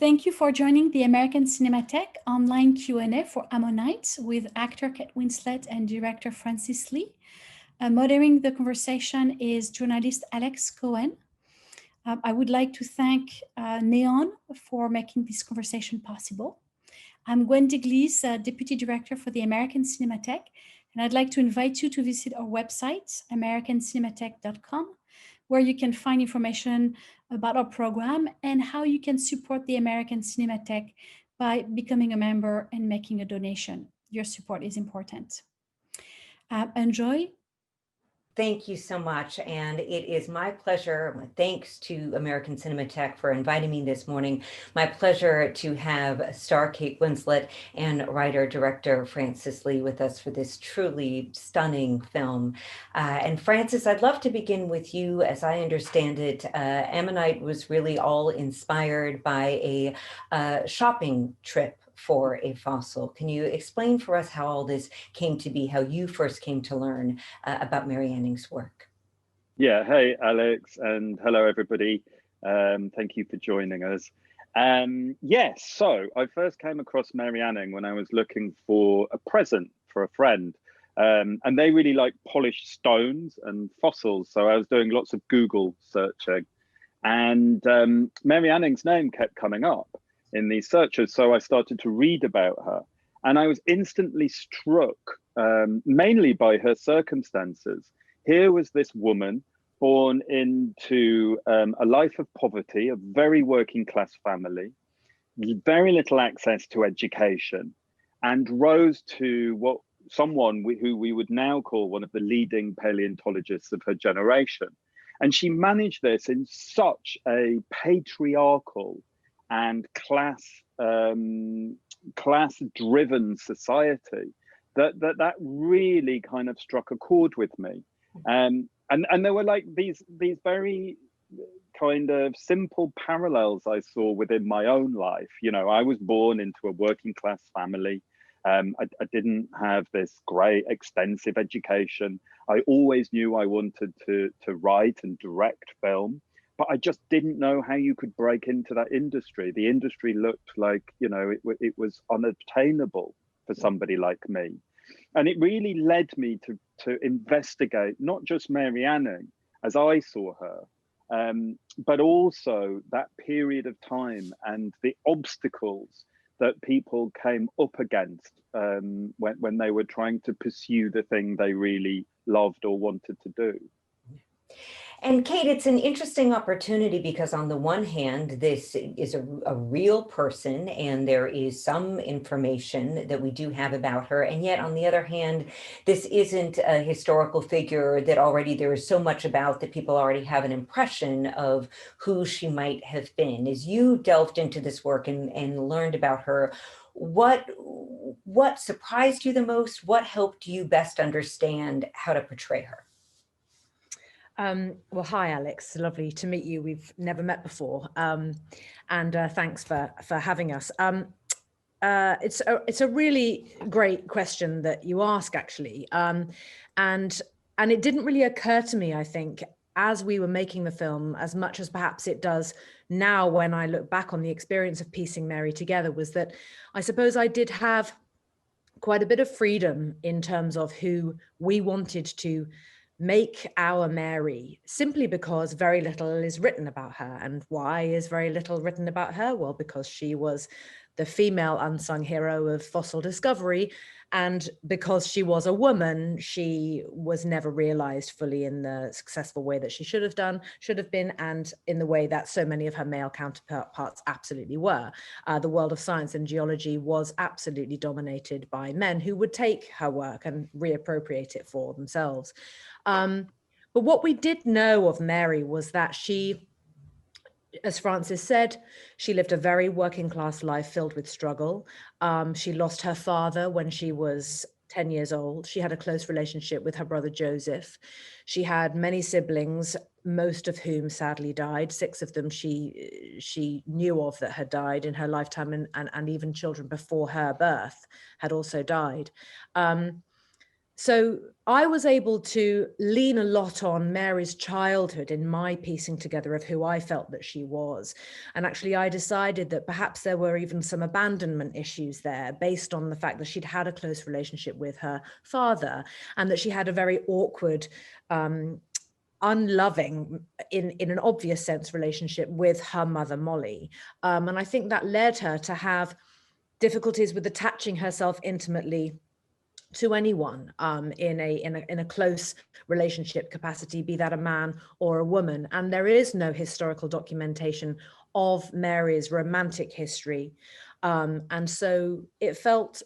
Thank you for joining the American Cinematheque online Q&A for Ammonite with actor Kate Winslet and director Francis Lee. Moderating the conversation is journalist Alex Cohen. I would like to thank Neon for making this conversation possible. I'm Gwen Diglis, Deputy Director for the American Cinematheque, and I'd like to invite you to visit our website, americancinematheque.com, where you can find information about our program and how you can support the American Cinematheque by becoming a member and making a donation. Your support is important. Enjoy. Thank you so much. And it is my pleasure, thanks to American Cinematheque for inviting me this morning, my pleasure to have star Kate Winslet and writer-director Francis Lee with us for this truly stunning film. And Francis, I'd love to begin with you. As I understand it, Ammonite was really all inspired by a shopping trip for a fossil. Can you explain for us how all this came to be, how you first came to learn about Mary Anning's work? Yeah, hey, Alex, and hello, everybody. Thank you for joining us. Yes, so I first came across Mary Anning when I was looking for a present for a friend. And they really like polished stones and fossils. So I was doing lots of Google searching. And Mary Anning's name kept coming up in these searches. So I started to read about her. And I was instantly struck, mainly by her circumstances. Here was this woman born into a life of poverty, a very working class family, very little access to education, and rose to someone who we would now call one of the leading paleontologists of her generation. And she managed this in such a patriarchal and class-driven society that really kind of struck a chord with me. And there were like these very kind of simple parallels I saw within my own life. You know, I was born into a working class family. I didn't have this great extensive education. I always knew I wanted to write and direct film, but I just didn't know how you could break into that industry. The industry looked like, you know, it was unobtainable for somebody like me. And it really led me to investigate not just Mary Anning as I saw her, but also that period of time and the obstacles that people came up against when they were trying to pursue the thing they really loved or wanted to do. And Kate, it's an interesting opportunity because on the one hand, this is a real person and there is some information that we do have about her. And yet on the other hand, this isn't a historical figure that already there is so much about that people already have an impression of who she might have been. As you delved into this work and learned about her, what surprised you the most? What helped you best understand how to portray her? Well, hi, Alex. Lovely to meet you. We've never met before. And thanks for having us. It's a really great question that you ask, actually. And it didn't really occur to me, I think, as we were making the film, as much as perhaps it does now when I look back on the experience of piecing Mary together, was that I suppose I did have quite a bit of freedom in terms of who we wanted to make our Mary, simply because very little is written about her. And why is very little written about her? Well, because she was the female unsung hero of fossil discovery. And because she was a woman, she was never realized fully in the successful way that she should have been, and in the way that so many of her male counterparts absolutely were. The world of science and geology was absolutely dominated by men who would take her work and reappropriate it for themselves. But what we did know of Mary was that she, as Francis said, she lived a very working class life filled with struggle. She lost her father when she was 10 years old. She had a close relationship with her brother Joseph. She had many siblings, most of whom sadly died. 6 of them she knew of that had died in her lifetime, and even children before her birth had also died. So I was able to lean a lot on Mary's childhood in my piecing together of who I felt that she was. And actually, I decided that perhaps there were even some abandonment issues there based on the fact that she'd had a close relationship with her father and that she had a very awkward, unloving, in an obvious sense, relationship with her mother, Molly. And I think that led her to have difficulties with attaching herself intimately to anyone in a close relationship capacity, be that a man or a woman. And there is no historical documentation of Mary's romantic history. And so it felt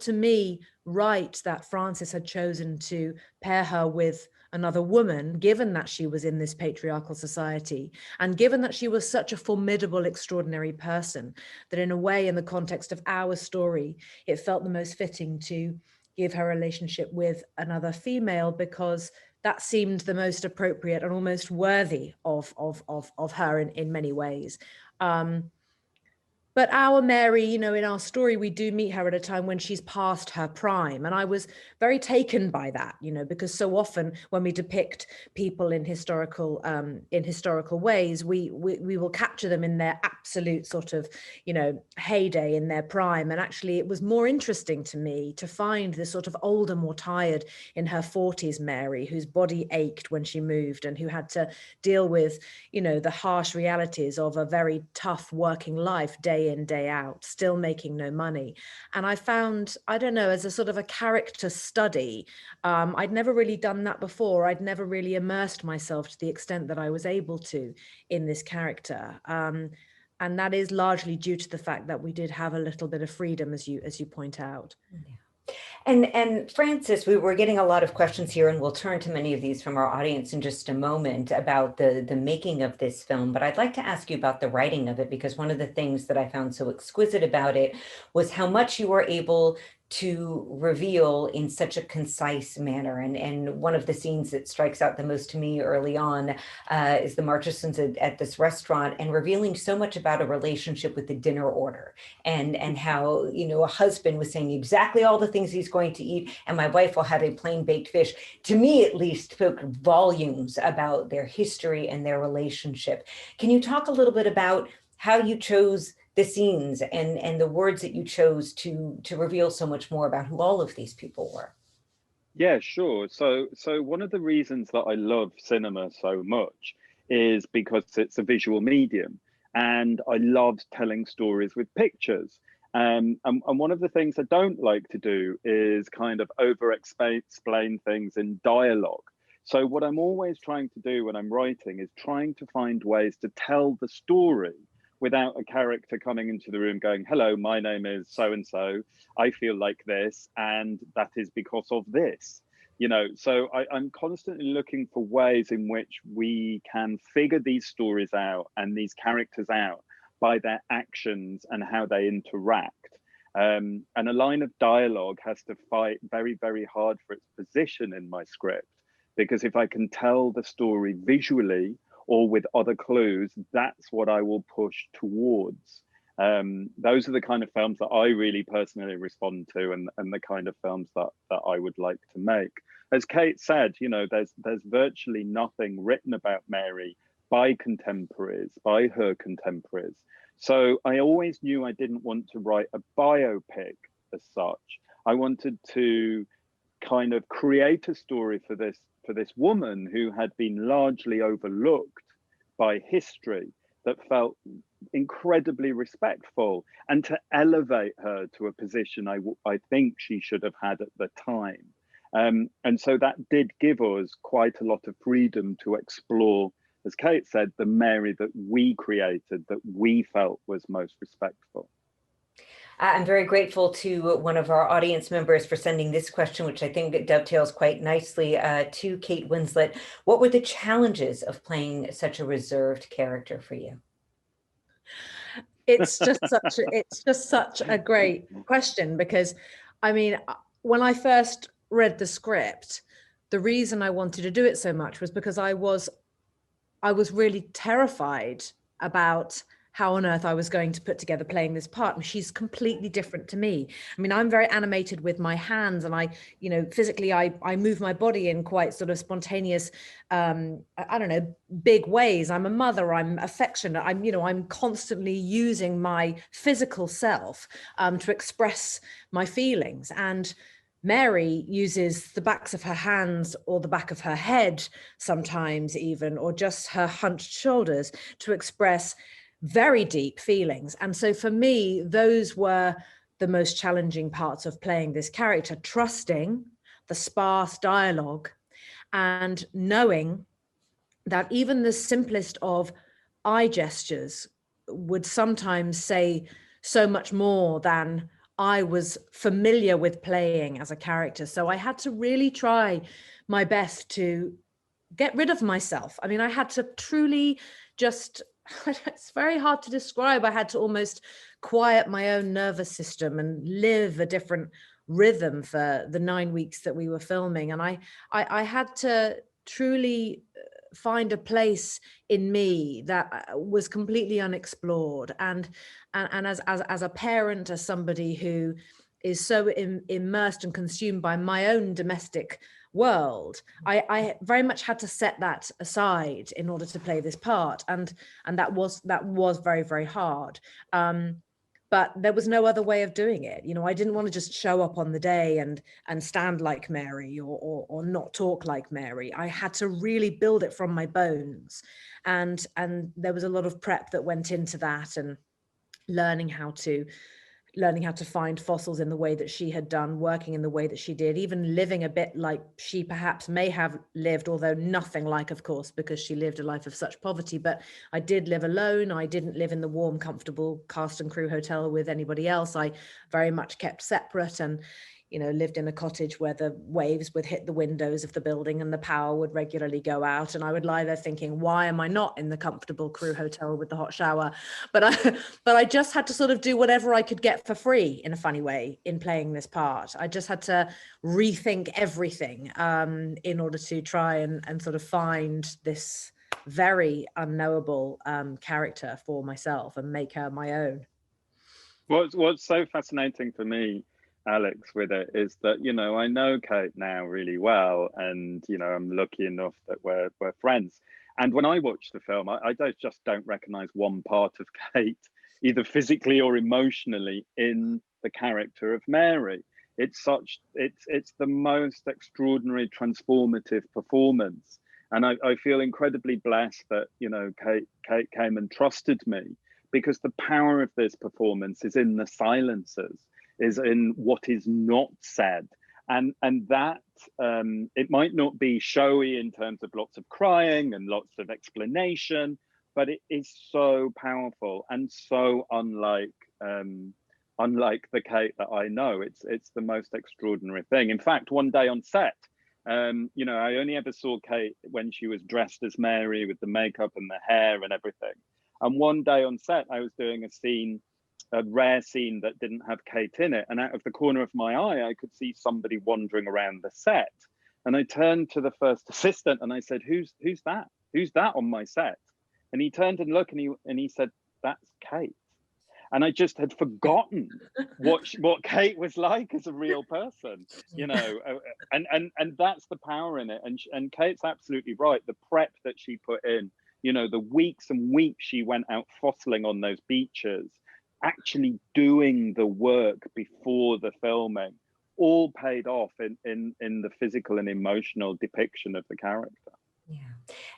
to me right that Francis had chosen to pair her with another woman, given that she was in this patriarchal society, and given that she was such a formidable, extraordinary person, that in a way, in the context of our story, it felt the most fitting to give her relationship with another female, because that seemed the most appropriate and almost worthy of her in many ways. But our Mary, you know, in our story, we do meet her at a time when she's past her prime. And I was very taken by that, you know, because so often when we depict people in historical ways, we will capture them in their absolute sort of, you know, heyday, in their prime. And actually, it was more interesting to me to find this sort of older, more tired, in her 40s Mary, whose body ached when she moved and who had to deal with, you know, the harsh realities of a very tough working life, day in, day out, still making no money. And I found, I don't know, as a sort of a character study, I'd never really done that before. I'd never really immersed myself to the extent that I was able to in this character. And that is largely due to the fact that we did have a little bit of freedom, as you point out. Yeah. And Francis, we were getting a lot of questions here, and we'll turn to many of these from our audience in just a moment about the making of this film. But I'd like to ask you about the writing of it, because one of the things that I found so exquisite about it was how much you were able to reveal in such a concise manner. And one of the scenes that strikes out the most to me early on is the Marchesons at this restaurant, and revealing so much about a relationship with the dinner order, and how, you know, a husband was saying exactly all the things he's going to eat, and my wife will have a plain baked fish. To me, at least, spoke volumes about their history and their relationship. Can you talk a little bit about how you chose the scenes and the words that you chose to reveal so much more about who all of these people were? Yeah, sure. So one of the reasons that I love cinema so much is because it's a visual medium, and I love telling stories with pictures. And one of the things I don't like to do is kind of explain things in dialogue. So what I'm always trying to do when I'm writing is trying to find ways to tell the story without a character coming into the room going, hello, my name is so-and-so, I feel like this, and that is because of this. You know, so I'm constantly looking for ways in which we can figure these stories out and these characters out by their actions and how they interact. And a line of dialogue has to fight very, very hard for its position in my script, because if I can tell the story visually or with other clues, that's what I will push towards. Those are the kind of films that I really personally respond to, and the kind of films that I would like to make. As Kate said, you know, there's virtually nothing written about Mary by her contemporaries. So I always knew I didn't want to write a biopic as such. I wanted to kind of create a story for this woman who had been largely overlooked by history, that felt incredibly respectful, and to elevate her to a position I think she should have had at the time. And so that did give us quite a lot of freedom to explore, as Kate said, the Mary that we created, that we felt was most respectful. I'm very grateful to one of our audience members for sending this question, which I think dovetails quite nicely to Kate Winslet. What were the challenges of playing such a reserved character for you? It's just such a great question, because I mean, when I first read the script, the reason I wanted to do it so much was because I was really terrified about how on earth I was going to put together playing this part. And she's completely different to me. I mean, I'm very animated with my hands, and I, you know, physically, I move my body in quite sort of spontaneous, I don't know, big ways. I'm a mother, I'm affectionate, I'm constantly using my physical self to express my feelings. And Mary uses the backs of her hands or the back of her head sometimes even, or just her hunched shoulders to express very deep feelings. And so for me, those were the most challenging parts of playing this character, trusting the sparse dialogue and knowing that even the simplest of eye gestures would sometimes say so much more than I was familiar with playing as a character. So I had to really try my best to get rid of myself. I mean, I had to truly just, it's very hard to describe. I had to almost quiet my own nervous system and live a different rhythm for the 9 weeks that we were filming. And I had to truly find a place in me that was completely unexplored. And as a parent, as somebody who is so immersed and consumed by my own domestic world, I very much had to set that aside in order to play this part, and that was very, very hard. But there was no other way of doing it. You know, I didn't want to just show up on the day and stand like Mary or not talk like Mary. I had to really build it from my bones, and there was a lot of prep that went into that, and learning how to find fossils in the way that she had done, working in the way that she did, even living a bit like she perhaps may have lived, although nothing like, of course, because she lived a life of such poverty. But I did live alone. I didn't live in the warm, comfortable cast and crew hotel with anybody else. I very much kept separate, and lived in a cottage where the waves would hit the windows of the building and the power would regularly go out. And I would lie there thinking, why am I not in the comfortable crew hotel with the hot shower? But I just had to sort of do whatever I could get for free, in a funny way, in playing this part. I just had to rethink everything in order to try and sort of find this very unknowable character for myself and make her my own. What's so fascinating for me, Alex, with it is that, I know Kate now really well, and, I'm lucky enough that we're friends. And when I watch the film, I just don't recognize one part of Kate, either physically or emotionally, in the character of Mary. It's the most extraordinary, transformative performance. And I feel incredibly blessed that, Kate came and trusted me, because the power of this performance is in the silences, is in what is not said. And that it might not be showy in terms of lots of crying and lots of explanation, but it is so powerful and so unlike the Kate that I know. It's the most extraordinary thing. In fact, one day on set, I only ever saw Kate when she was dressed as Mary with the makeup and the hair and everything. And one day on set, I was doing a rare scene that didn't have Kate in it. And out of the corner of my eye, I could see somebody wandering around the set. And I turned to the first assistant and I said, who's that? Who's that on my set? And he turned and looked and he said, that's Kate. And I just had forgotten what Kate was like as a real person, and that's the power in it. And Kate's absolutely right. The prep that she put in, the weeks and weeks she went out fossiling on those beaches, actually doing the work before the filming, all paid off in the physical and emotional depiction of the character. Yeah.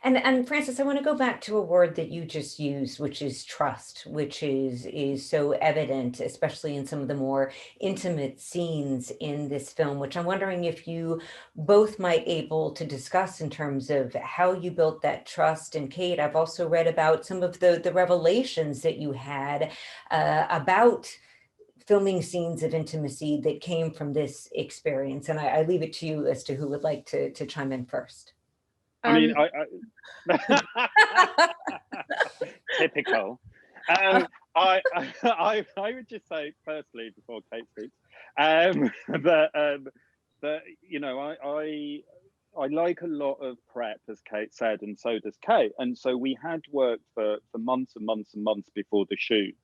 And Frances, I want to go back to a word that you just used, which is trust, which is so evident, especially in some of the more intimate scenes in this film, which I'm wondering if you both might able to discuss in terms of how you built that trust. And Kate, I've also read about some of the revelations that you had about filming scenes of intimacy that came from this experience. And I leave it to you as to who would like to chime in first. I mean, typical. I would just say, firstly, before Kate speaks, that like a lot of prep, as Kate said, and so does Kate. And so we had worked for months and months and months before the shoot,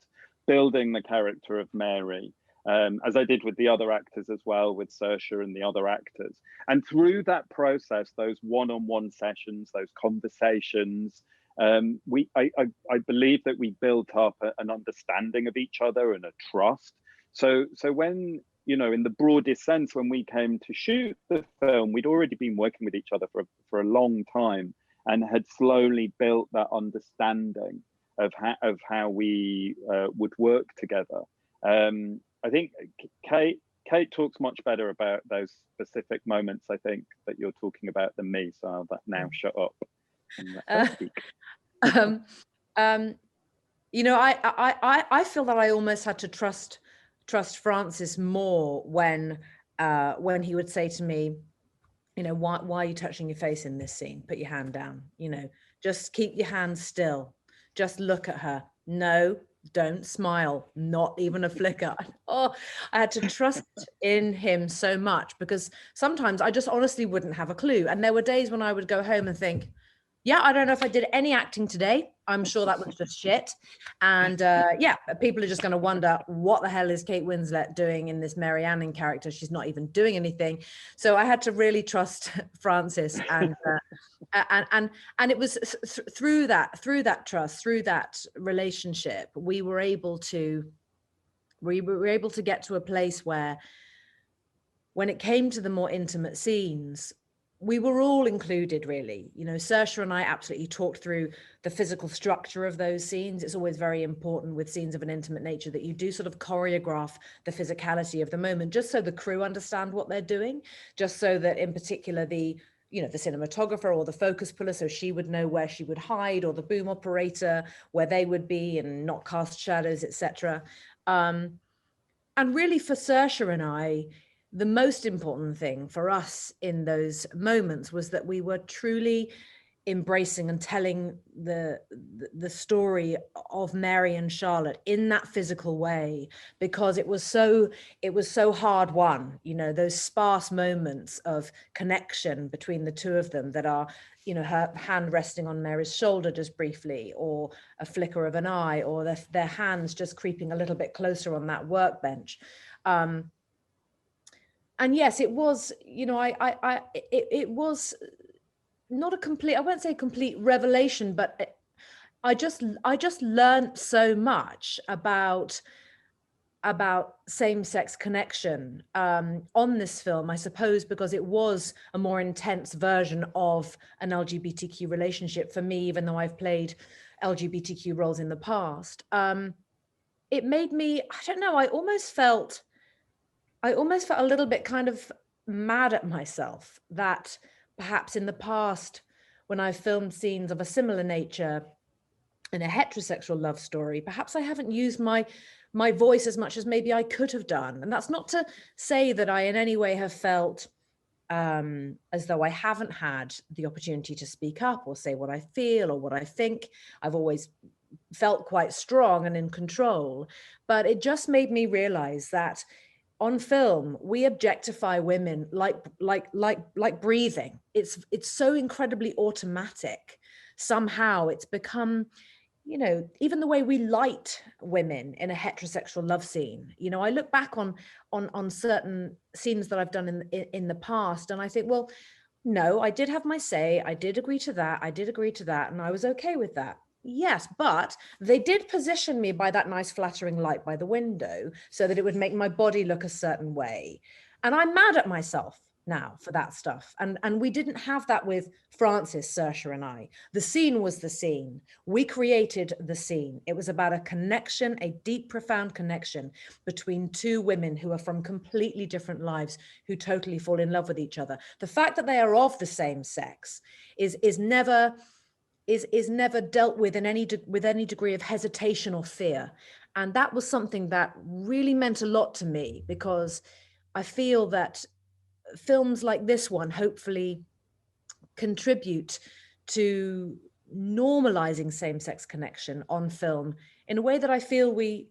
building the character of Mary, as I did with the other actors as well, with Saoirse and the other actors. And through that process, those one-on-one sessions, those conversations, I believe that we built up an understanding of each other and a trust. So when, you know, in the broadest sense, when we came to shoot the film, we'd already been working with each other for a long time and had slowly built that understanding of how we would work together. I think Kate talks much better about those specific moments, I think, that you're talking about than me. So I'll now shut up and let her speak. You know, I feel that I almost had to trust Francis more when he would say to me, you know, why are you touching your face in this scene? Put your hand down, you know, just keep your hand still. Just look at her. No, don't smile, not even a flicker. Oh, I had to trust in him so much, because sometimes I just honestly wouldn't have a clue. And there were days when I would go home and think, yeah, I don't know if I did any acting today. I'm sure that was just shit. And yeah, people are just going to wonder, what the hell is Kate Winslet doing in this Mary Anning character? She's not even doing anything. So I had to really trust Francis, and it was through that trust, through that relationship, we were able to get to a place where, when it came to the more intimate scenes, we were all included, really. You know, Saoirse and I absolutely talked through the physical structure of those scenes. It's always very important with scenes of an intimate nature that you do sort of choreograph the physicality of the moment, just so the crew understand what they're doing, just so that in particular the cinematographer or the focus puller, so she would know where she would hide, or the boom operator, where they would be and not cast shadows, etc. And really for Saoirse and I, the most important thing for us in those moments was that we were truly embracing and telling the story of Mary and Charlotte in that physical way, because it was so hard won. You know, those sparse moments of connection between the two of them that are, you know, her hand resting on Mary's shoulder just briefly, or a flicker of an eye, or their hands just creeping a little bit closer on that workbench. And yes, it was, you know, it was not a complete, I won't say complete revelation, but I just learned so much about same-sex connection on this film, I suppose, because it was a more intense version of an LGBTQ relationship for me, even though I've played LGBTQ roles in the past. It made me, I don't know, I almost felt a little bit kind of mad at myself that perhaps in the past, when I filmed scenes of a similar nature in a heterosexual love story, perhaps I haven't used my voice as much as maybe I could have done. And that's not to say that I in any way have felt as though I haven't had the opportunity to speak up or say what I feel or what I think. I've always felt quite strong and in control, but it just made me realize that on film, we objectify women like breathing. It's so incredibly automatic. Somehow it's become, you know, even the way we light women in a heterosexual love scene. You know, I look back on certain scenes that I've done in the past, and I think, well, no, I did have my say. I did agree to that. And I was okay with that. Yes, but they did position me by that nice flattering light by the window so that it would make my body look a certain way. And I'm mad at myself now for that stuff. And we didn't have that with Francis, Saoirse, and I. The scene was the scene. We created the scene. It was about a connection, a deep, profound connection between two women who are from completely different lives, who totally fall in love with each other. The fact that they are of the same sex is never dealt with in any degree of hesitation or fear. And that was something that really meant a lot to me, because I feel that films like this one hopefully contribute to normalizing same-sex connection on film in a way that I feel we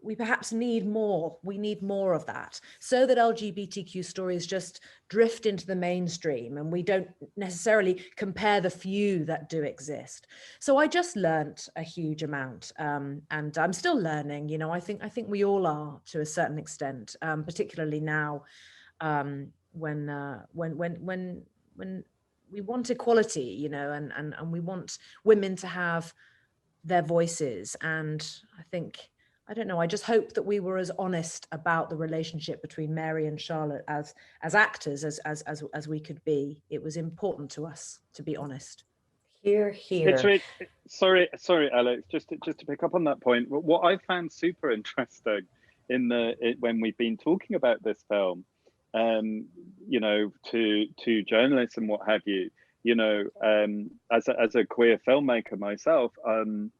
we perhaps need more. We need more of that, so that LGBTQ stories just drift into the mainstream and we don't necessarily compare the few that do exist. So I just learnt a huge amount, and I'm still learning. You know, I think we all are to a certain extent, particularly now, when we want equality, you know, and we want women to have their voices. And I think, I don't know, I just hope that we were as honest about the relationship between Mary and Charlotte as actors as we could be. It was important to us to be honest. Hear, hear. It's really, sorry, Alex, just to pick up on that point. What I found super interesting when we've been talking about this film, you know, to journalists and what have you, you know, as a queer filmmaker myself, I'm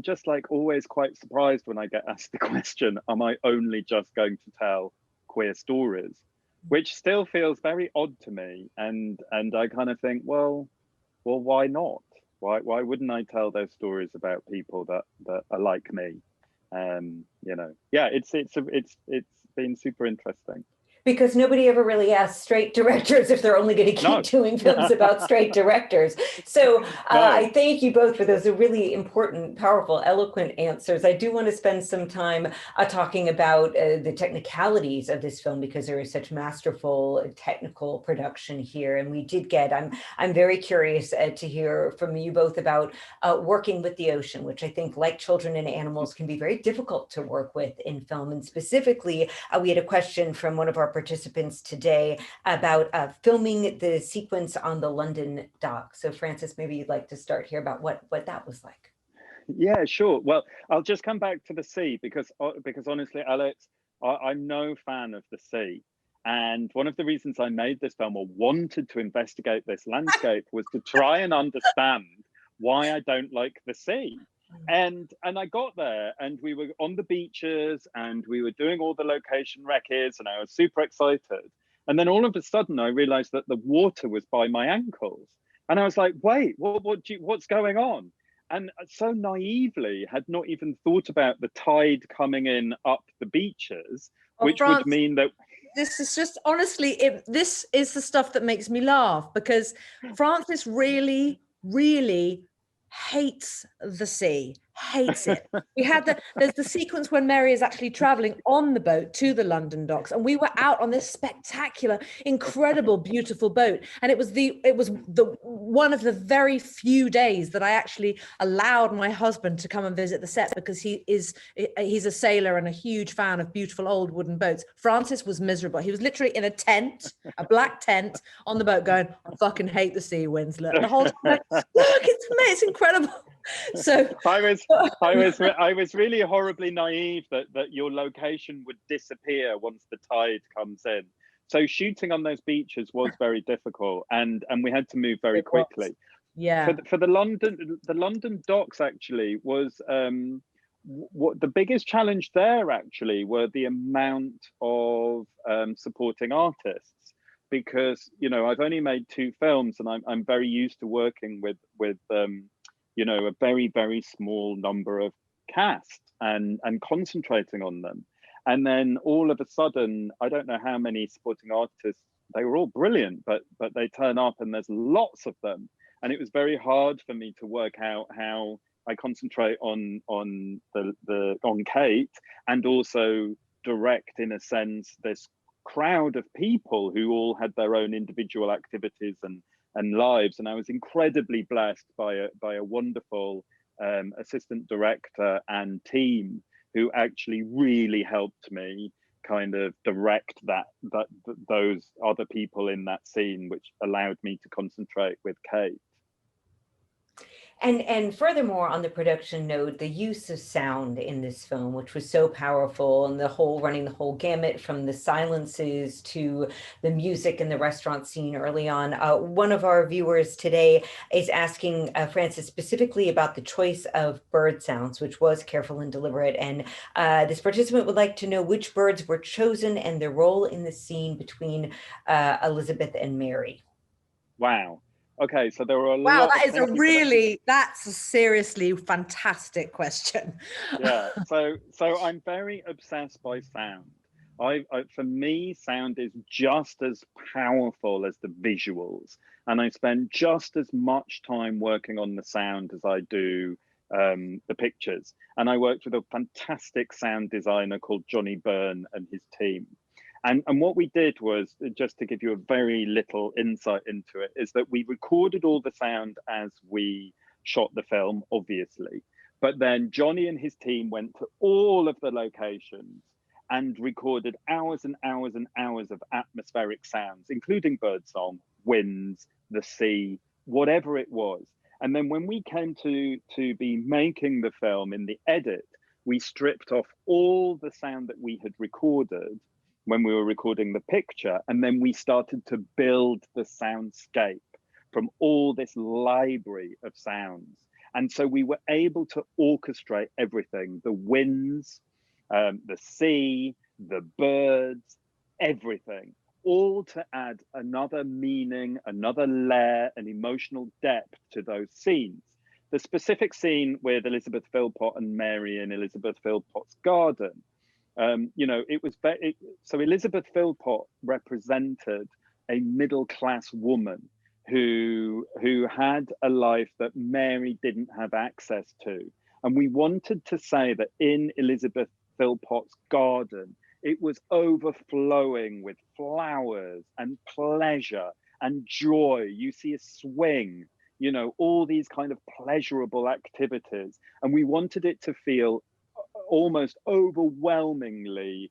just like always quite surprised when I get asked the question, am I only just going to tell queer stories? Which still feels very odd to me. And I kind of think, well, why not? Why wouldn't I tell those stories about people that are like me? You know, yeah, it's been super interesting. Because nobody ever really asks straight directors if they're only going to keep doing films about straight directors. So I thank you both for those really important, powerful, eloquent answers. I do want to spend some time talking about the technicalities of this film, because there is such masterful technical production here. And we did get, I'm very curious to hear from you both about working with the ocean, which I think, like children and animals, can be very difficult to work with in film. And specifically, we had a question from one of our participants today about filming the sequence on the London dock. So Francis, maybe you'd like to start here about what that was like. Yeah, sure. Well, I'll just come back to the sea because honestly, Alex, I'm no fan of the sea. And one of the reasons I made this film or wanted to investigate this landscape was to try and understand why I don't like the sea. And I got there and we were on the beaches and we were doing all the location recces and I was super excited. And then all of a sudden I realized that the water was by my ankles. And I was like, wait, what's going on? And so naively had not even thought about the tide coming in up the beaches, which would mean that... This is just, honestly, this is the stuff that makes me laugh, because Francis really, really hates the sea, hates it. We had there's the sequence when Mary is actually traveling on the boat to the London docks, and we were out on this spectacular, incredible, beautiful boat. And it was the one of the very few days that I actually allowed my husband to come and visit the set, because he's a sailor and a huge fan of beautiful old wooden boats. Francis was miserable. He was literally in a tent, a black tent on the boat, going, I fucking hate the sea, Winslet. The whole time, look, it's incredible. So I was really horribly naive that your location would disappear once the tide comes in. So shooting on those beaches was very difficult, and we had to move very quickly. Yeah. For the London docks actually was what the biggest challenge there actually were the amount of supporting artists, because you know I've only made 2 films and I'm very used to working with you know, a very, very small number of cast and concentrating on them. And then all of a sudden, I don't know how many supporting artists, they were all brilliant, but they turn up and there's lots of them. And it was very hard for me to work out how I concentrate on Kate and also direct, in a sense, this crowd of people who all had their own individual activities and lives. And I was incredibly blessed by a wonderful assistant director and team who actually really helped me kind of direct those other people in that scene, which allowed me to concentrate with Kate. And furthermore, on the production note, the use of sound in this film, which was so powerful, and running the whole gamut from the silences to the music in the restaurant scene early on. One of our viewers today is asking Francis specifically about the choice of bird sounds, which was careful and deliberate. And this participant would like to know which birds were chosen and their role in the scene between Elizabeth and Mary. Wow. Okay, so there were a Wow, lot. that's a seriously fantastic question. Yeah, so I'm very obsessed by sound. For me, sound is just as powerful as the visuals, and I spend just as much time working on the sound as I do the pictures. And I worked with a fantastic sound designer called Johnny Byrne and his team. And what we did was, just to give you a very little insight into it, is that we recorded all the sound as we shot the film, obviously. But then Johnny and his team went to all of the locations and recorded hours and hours and hours of atmospheric sounds, including birdsong, winds, the sea, whatever it was. And then when we came to be making the film in the edit, we stripped off all the sound that we had recorded when we were recording the picture, and then we started to build the soundscape from all this library of sounds. And so we were able to orchestrate everything, the winds, the sea, the birds, everything, all to add another meaning, another layer, and emotional depth to those scenes. The specific scene with Elizabeth Philpott and Mary in Elizabeth Philpott's garden, it was so Elizabeth Philpott represented a middle-class woman who had a life that Mary didn't have access to. And we wanted to say that in Elizabeth Philpott's garden, it was overflowing with flowers and pleasure and joy. You see a swing, all these kind of pleasurable activities. And we wanted it to feel almost overwhelmingly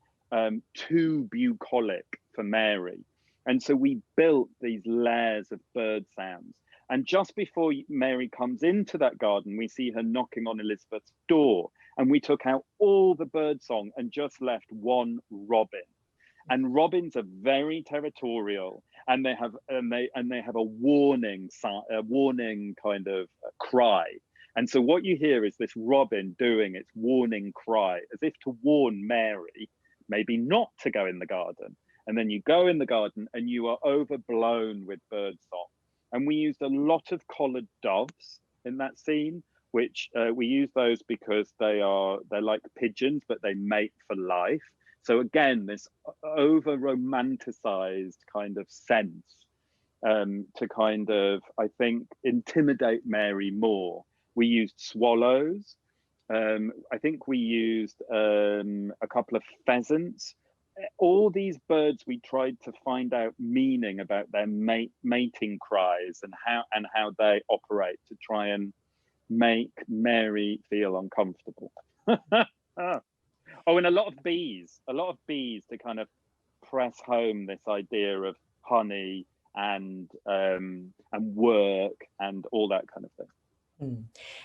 too bucolic for Mary. And so we built these layers of bird sounds. And just before Mary comes into that garden, we see her knocking on Elizabeth's door. And we took out all the bird song and just left one robin. And robins are very territorial, and they have a warning kind of cry. And so what you hear is this robin doing its warning cry, as if to warn Mary, maybe not to go in the garden. And then you go in the garden and you are overblown with birdsong. And we used a lot of collared doves in that scene, which we use those because they're like pigeons, but they mate for life. So again, this over romanticized kind of sense to kind of, I think, intimidate Mary more. We used swallows. I think we used a couple of pheasants. All these birds, we tried to find out meaning about their mating cries and how they operate to try and make Mary feel uncomfortable. Oh, and a lot of bees to kind of press home this idea of honey and work and all that kind of thing.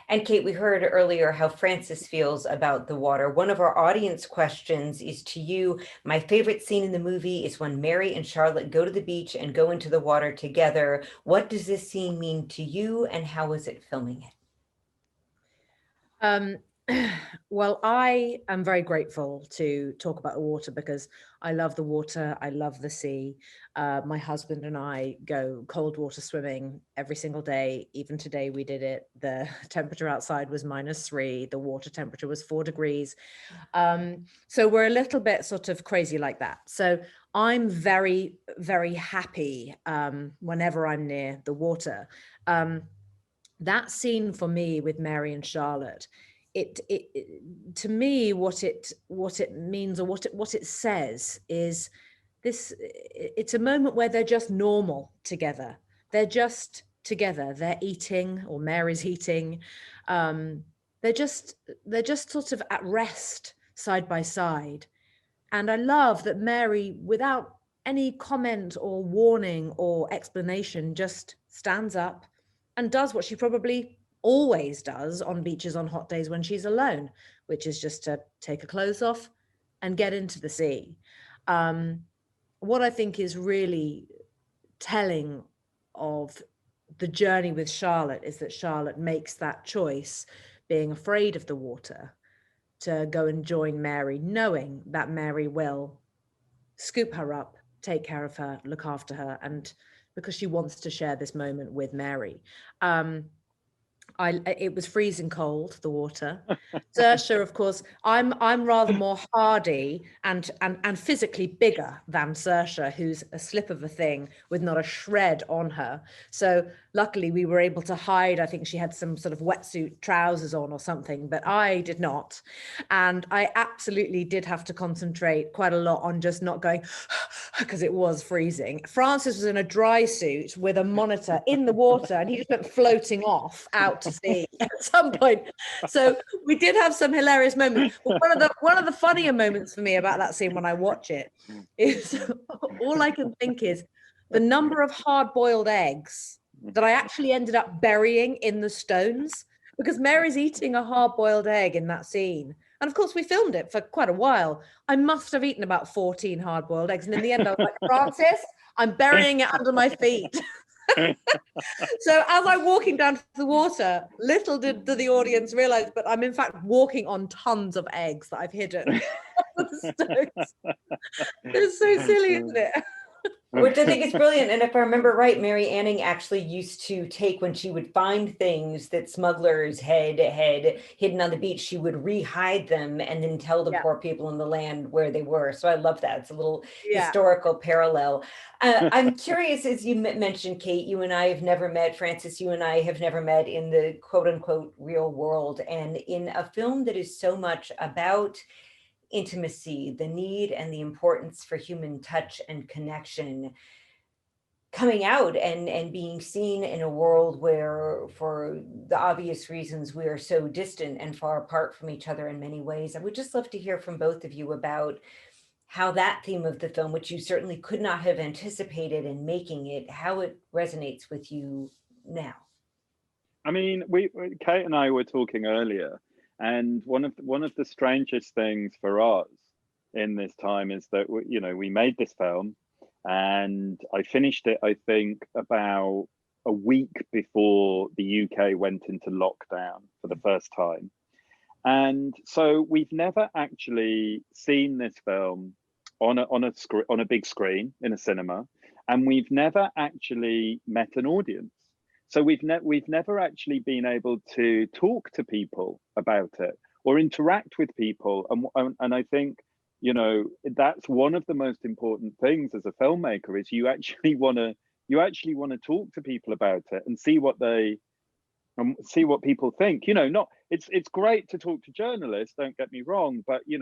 And Kate, we heard earlier how Francis feels about the water. One of our audience questions is to you. My favorite scene in the movie is when Mary and Charlotte go to the beach and go into the water together. What does this scene mean to you, and how is it filming it? Well, I am very grateful to talk about the water because I love the water. I love the sea. My husband and I go cold water swimming every single day. Even today we did it. The temperature outside was -3. The water temperature was 4 degrees. So we're a little bit sort of crazy like that. So I'm very, very happy whenever I'm near the water. That scene for me with Mary and Charlotte, it to me, what it means, or what it says is this: it's a moment where they're just normal together. They're just together. They're eating, or Mary's eating. They're just sort of at rest side by side. And I love that Mary, without any comment or warning or explanation, just stands up and does what she probably always does on beaches on hot days when she's alone, which is just to take her clothes off and get into the sea. What I think is really telling of the journey with Charlotte is that Charlotte makes that choice, being afraid of the water, to go and join Mary, knowing that Mary will scoop her up, take care of her, look after her, and because she wants to share this moment with Mary. It was freezing cold, the water. Saoirse, of course, I'm rather more hardy and physically bigger than Saoirse, who's a slip of a thing with not a shred on her. So luckily we were able to hide. I think she had some sort of wetsuit trousers on or something, but I did not. And I absolutely did have to concentrate quite a lot on just not going, because it was freezing. Francis was in a dry suit with a monitor in the water, and he just went floating off out to sea at some point. So we did have some hilarious moments. But one of the funnier moments for me about that scene when I watch it is all I can think is the number of hard-boiled eggs that I actually ended up burying in the stones, because Mary's eating a hard-boiled egg in that scene. And of course, we filmed it for quite a while. I must have eaten about 14 hard-boiled eggs. And in the end, I was like, Francis, I'm burying it under my feet. So as I'm walking down to the water, little did the audience realize, but I'm in fact walking on tons of eggs that I've hidden. It's so silly, isn't it? Which I think is brilliant. And if I remember right, Mary Anning actually used to take, when she would find things that smugglers had hidden on the beach, she would re-hide them and then tell the poor people in the land where they were. So I love that. It's a little historical parallel. I'm curious, as you mentioned, Kate, you and I have never met. Francis, you and I have never met in the quote unquote real world. And in a film that is so much about intimacy, the need and the importance for human touch and connection, coming out and being seen in a world where, for the obvious reasons, we are so distant and far apart from each other in many ways. I would just love to hear from both of you about how that theme of the film, which you certainly could not have anticipated in making it, how it resonates with you now. I mean, Kate and I were talking earlier, and one of the strangest things for us in this time is that we made this film, and I finished it, I think, about a week before the UK went into lockdown for the first time. And so we've never actually seen this film on a big screen in a cinema, and we've never actually met an audience. So we've never actually been able to talk to people about it or interact with people. And I think, that's one of the most important things as a filmmaker, is you actually want to talk to people about it and see what people think. It's great to talk to journalists, don't get me wrong, but you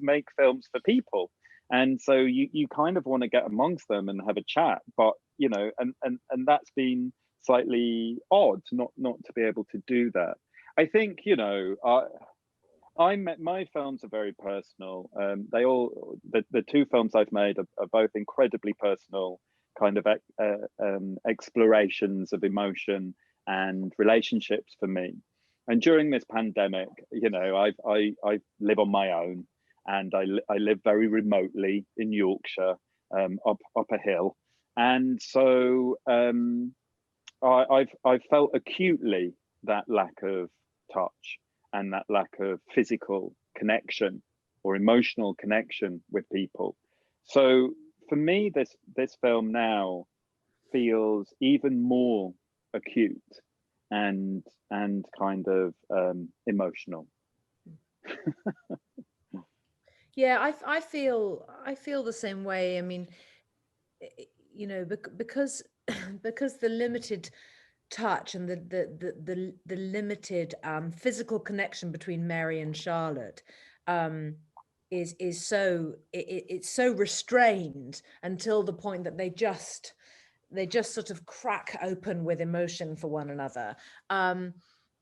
make films for people. And so you kind of want to get amongst them and have a chat, but and that's been slightly odd not to be able to do that. I think my films are very personal. The two films I've made are both incredibly personal, kind of explorations of emotion and relationships for me. And during this pandemic, I live on my own, and I live very remotely in Yorkshire, up a hill, and so I've felt acutely that lack of touch and that lack of physical connection or emotional connection with people. So for me, this film now feels even more acute and kind of emotional. Yeah, I feel the same way. I mean, because the limited touch and the limited physical connection between Mary and Charlotte is so it's so restrained until the point that they just sort of crack open with emotion for one another.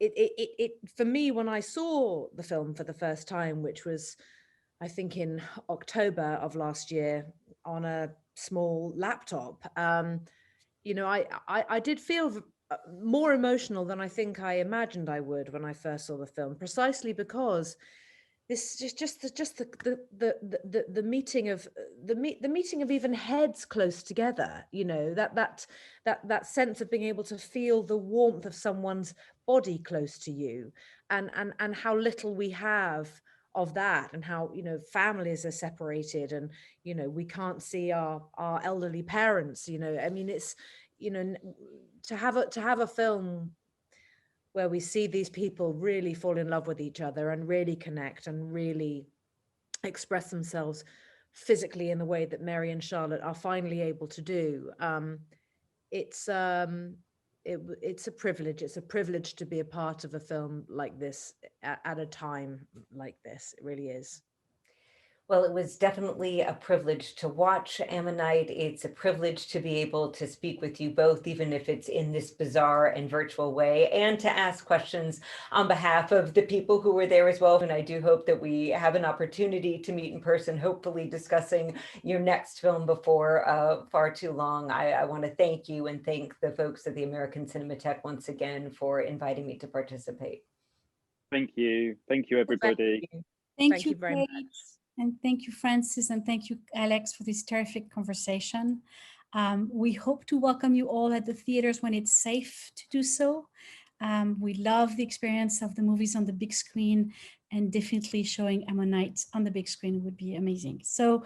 It for me, when I saw the film for the first time, which was, I think, in October of last year on a small laptop, I did feel more emotional than I think I imagined I would when I first saw the film, precisely because this is just the meeting of even heads close together. That sense of being able to feel the warmth of someone's body close to you, and how little we have of that, and how, you know, families are separated, and, you know, we can't see our elderly parents, you know. I mean, it's, you know, to have a film where we see these people really fall in love with each other and really connect and really express themselves physically in the way that Mary and Charlotte are finally able to do. It's a privilege. It's a privilege to be a part of a film like this at a time like this. It really is. Well, it was definitely a privilege to watch Ammonite. It's a privilege to be able to speak with you both, even if it's in this bizarre and virtual way, and to ask questions on behalf of the people who were there as well. And I do hope that we have an opportunity to meet in person, hopefully discussing your next film before far too long. I want to thank you and thank the folks at the American Cinematheque once again for inviting me to participate. Thank you. Thank you, everybody. Thank you very Kate. much. And thank you, Francis, and thank you, Alex, for this terrific conversation. We hope to welcome you all at the theaters when it's safe to do so. We love the experience of the movies on the big screen, and definitely showing Ammonite on the big screen would be amazing. So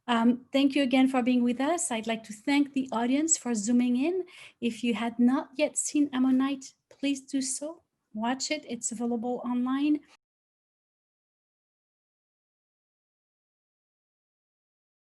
thank you again for being with us. I'd like to thank the audience for zooming in. If you had not yet seen Ammonite, please do so. Watch it. It's available online.